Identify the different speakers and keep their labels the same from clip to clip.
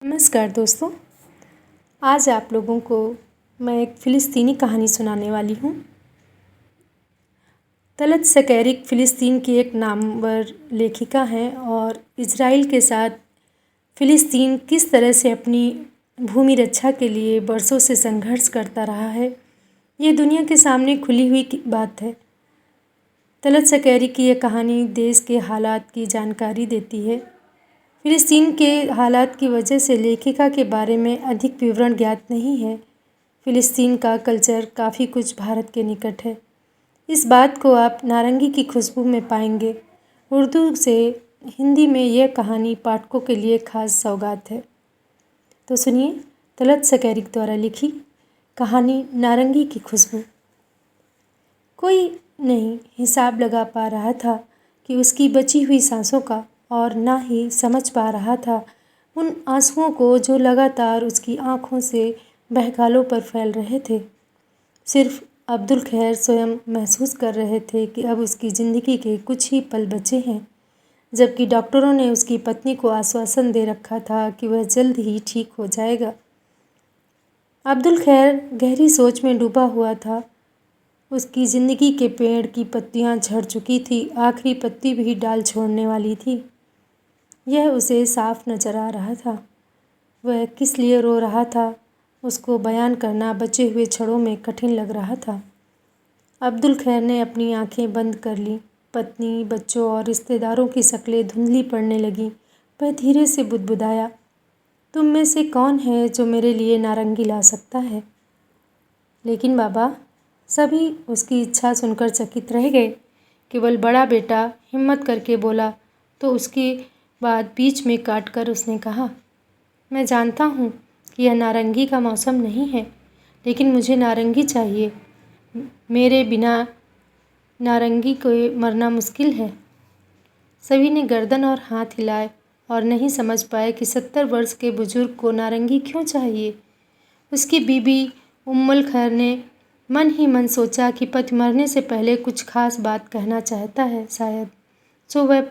Speaker 1: नमस्कार दोस्तों। आज आप लोगों को मैं एक फ़िलिस्तीनी कहानी सुनाने वाली हूँ। तलत सकैरिक फ़िलिस्तीन की एक नामवर लेखिका हैं और इज़राइल के साथ फ़िलिस्तीन किस तरह से अपनी भूमि रक्षा के लिए बरसों से संघर्ष करता रहा है, ये दुनिया के सामने खुली हुई बात है। तलत सकैरिक की यह कहानी देश के हालात की जानकारी देती है। फ़िलिस्तीन के हालात की वजह से लेखिका के बारे में अधिक विवरण ज्ञात नहीं है। फ़िलिस्तीन का कल्चर काफ़ी कुछ भारत के निकट है। इस बात को आप नारंगी की खुशबू में पाएंगे। उर्दू से हिंदी में यह कहानी पाठकों के लिए खास सौगात है। तो सुनिए तलत सकैरिक द्वारा लिखी कहानी नारंगी की खुशबू। कोई नहीं हिसाब लगा पा रहा था कि उसकी बची हुई सांसों का, और ना ही समझ पा रहा था उन आंसुओं को जो लगातार उसकी आंखों से बहगालों पर फैल रहे थे। सिर्फ अब्दुल खैर स्वयं महसूस कर रहे थे कि अब उसकी ज़िंदगी के कुछ ही पल बचे हैं, जबकि डॉक्टरों ने उसकी पत्नी को आश्वासन दे रखा था कि वह जल्द ही ठीक हो जाएगा। अब्दुल खैर गहरी सोच में डूबा हुआ था। उसकी ज़िंदगी के पेड़ की पत्तियां झड़ चुकी थी, आखिरी पत्ती भी डाल छोड़ने वाली थी। यह उसे साफ नजर आ रहा था। वह किस लिए रो रहा था, उसको बयान करना बचे हुए क्षणों में कठिन लग रहा था। अब्दुल खैर ने अपनी आंखें बंद कर लीं। पत्नी, बच्चों और रिश्तेदारों की शक्लें धुंधली पड़ने लगीं। वह धीरे से बुदबुदाया, तुम में से कौन है जो मेरे लिए नारंगी ला सकता है? लेकिन बाबा, सभी उसकी इच्छा सुनकर चकित रह गए। केवल बड़ा बेटा हिम्मत करके बोला, तो उसके बाद बीच में काटकर उसने कहा, मैं जानता हूँ कि यह नारंगी का मौसम नहीं है, लेकिन मुझे नारंगी चाहिए। मेरे बिना नारंगी को मरना मुश्किल है। सभी ने गर्दन और हाथ हिलाए और नहीं समझ पाए कि 70 वर्ष के बुजुर्ग को नारंगी क्यों चाहिए। उसकी बीबी उम्मुल खैर ने मन ही मन सोचा कि पति मरने से पहले कुछ खास बात कहना चाहता है शायद, जो वह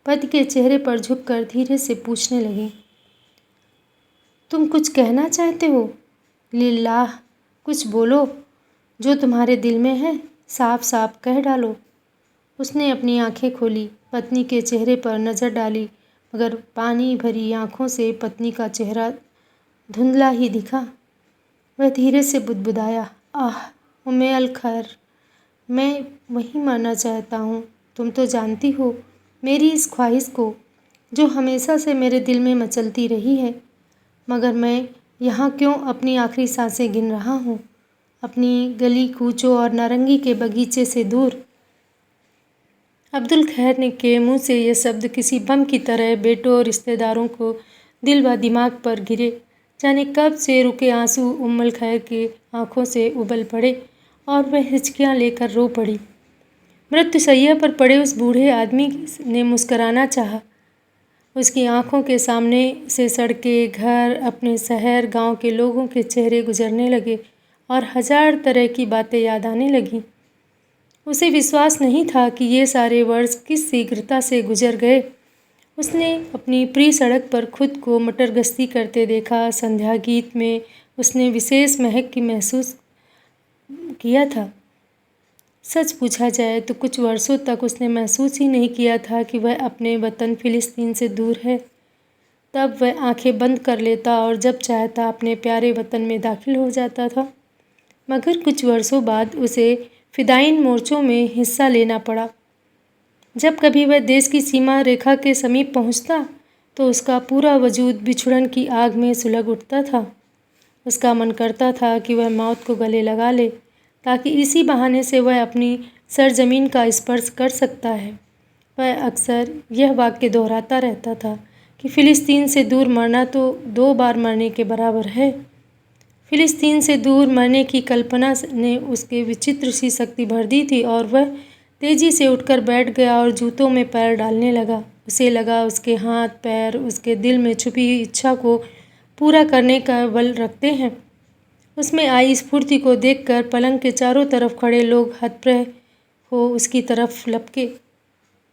Speaker 1: पति के चेहरे पर झुककर धीरे से पूछने लगी, तुम कुछ कहना चाहते हो? लिल्लाह, कुछ बोलो, जो तुम्हारे दिल में है साफ साफ कह डालो। उसने अपनी आंखें खोली, पत्नी के चेहरे पर नज़र डाली, मगर पानी भरी आंखों से पत्नी का चेहरा धुंधला ही दिखा। वह धीरे से बुदबुदाया, आह उम्मे अल खैर, मैं वहीं मरना चाहता हूँ। तुम तो जानती हो मेरी इस ख्वाहिश को, जो हमेशा से मेरे दिल में मचलती रही है। मगर मैं यहाँ क्यों अपनी आखिरी सांसें गिन रहा हूँ, अपनी गली कूचों और नारंगी के बगीचे से दूर। अब्दुल खैर ने के मुँह से ये शब्द किसी बम की तरह बेटों और रिश्तेदारों को दिल व दिमाग पर गिरे। जाने कब से रुके आंसू उम्मुल खैर की आंखों से उबल पड़े और वह हिचकियाँ लेकर रो पड़ी। मृत्युशैया पर पड़े उस बूढ़े आदमी ने मुस्कराना चाहा। उसकी आंखों के सामने से सड़कें, घर, अपने शहर, गांव के लोगों के चेहरे गुजरने लगे और हजार तरह की बातें याद आने लगीं। उसे विश्वास नहीं था कि ये सारे वर्ष किस शीघ्रता से गुजर गए। उसने अपनी प्रिय सड़क पर खुद को मटर गश्ती करते देखा। संध्या गीत में उसने विशेष महक की महसूस किया था। सच पूछा जाए तो कुछ वर्षों तक उसने महसूस ही नहीं किया था कि वह अपने वतन फ़िलिस्तीन से दूर है। तब वह आंखें बंद कर लेता और जब चाहता अपने प्यारे वतन में दाखिल हो जाता था। मगर कुछ वर्षों बाद उसे फ़िदायीन मोर्चों में हिस्सा लेना पड़ा। जब कभी वह देश की सीमा रेखा के समीप पहुंचता, तो उसका पूरा वजूद बिछुड़न की आग में सुलग उठता था। उसका मन करता था कि वह मौत को गले लगा ले, ताकि इसी बहाने से वह अपनी सरजमीन का स्पर्श कर सकता है। वह अक्सर यह वाक्य दोहराता रहता था कि फ़िलिस्तीन से दूर मरना तो 2 बार मरने के बराबर है। फ़िलिस्तीन से दूर मरने की कल्पना ने उसके विचित्र सी शक्ति भर दी थी और वह तेज़ी से उठकर बैठ गया और जूतों में पैर डालने लगा। उसे लगा उसके हाथ पैर उसके दिल में छुपी हुई इच्छा को पूरा करने का बल रखते हैं। उसमें आई स्फूर्ति को देखकर पलंग के चारों तरफ खड़े लोग हतप्रभ हो उसकी तरफ लपके।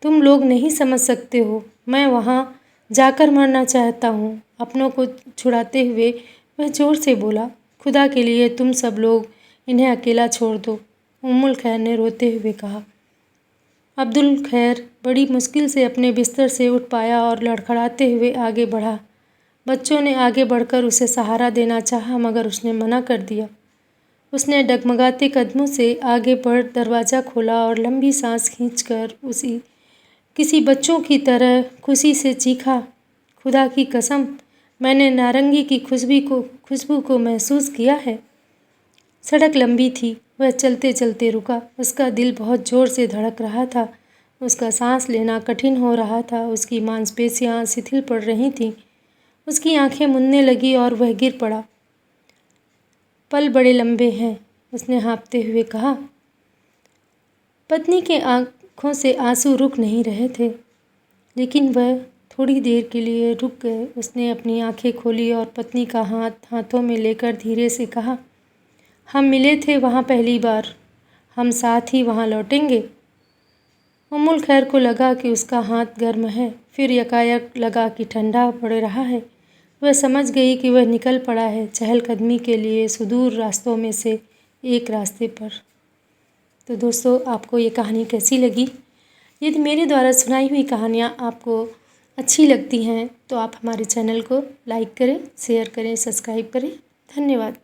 Speaker 1: तुम लोग नहीं समझ सकते हो, मैं वहाँ जाकर मरना चाहता हूँ। अपनों को छुड़ाते हुए वह ज़ोर से बोला, खुदा के लिए तुम सब लोग इन्हें अकेला छोड़ दो। उम्मुल खैर ने रोते हुए कहा। अब्दुल खैर बड़ी मुश्किल से अपने बिस्तर से उठ पाया और लड़खड़ाते हुए आगे बढ़ा। बच्चों ने आगे बढ़कर उसे सहारा देना चाहा, मगर उसने मना कर दिया। उसने डगमगाते कदमों से आगे बढ़ दरवाज़ा खोला और लंबी सांस खींचकर किसी बच्चों की तरह खुशी से चीखा, खुदा की कसम, मैंने नारंगी की खुशबू को महसूस किया है। सड़क लंबी थी। वह चलते चलते रुका। उसका दिल बहुत ज़ोर से धड़क रहा था। उसका सांस लेना कठिन हो रहा था। उसकी मांसपेशियां शिथिल पड़ रही थीं। उसकी आंखें मुनने लगी और वह गिर पड़ा। पल बड़े लंबे हैं, उसने हाँफते हुए कहा। पत्नी के आंखों से आंसू रुक नहीं रहे थे, लेकिन वह थोड़ी देर के लिए रुक गए। उसने अपनी आंखें खोली और पत्नी का हाथ हाथों में लेकर धीरे से कहा, हम मिले थे वहाँ पहली बार, हम साथ ही वहाँ लौटेंगे। उम्मुल खैर को लगा कि उसका हाथ गर्म है, फिर यकायक लगा कि ठंडा पड़ रहा है। वह समझ गई कि वह निकल पड़ा है चहलकदमी के लिए सुदूर रास्तों में से एक रास्ते पर। तो दोस्तों, आपको ये कहानी कैसी लगी? यदि मेरे द्वारा सुनाई हुई कहानियाँ आपको अच्छी लगती हैं तो आप हमारे चैनल को लाइक करें, शेयर करें, सब्सक्राइब करें। धन्यवाद।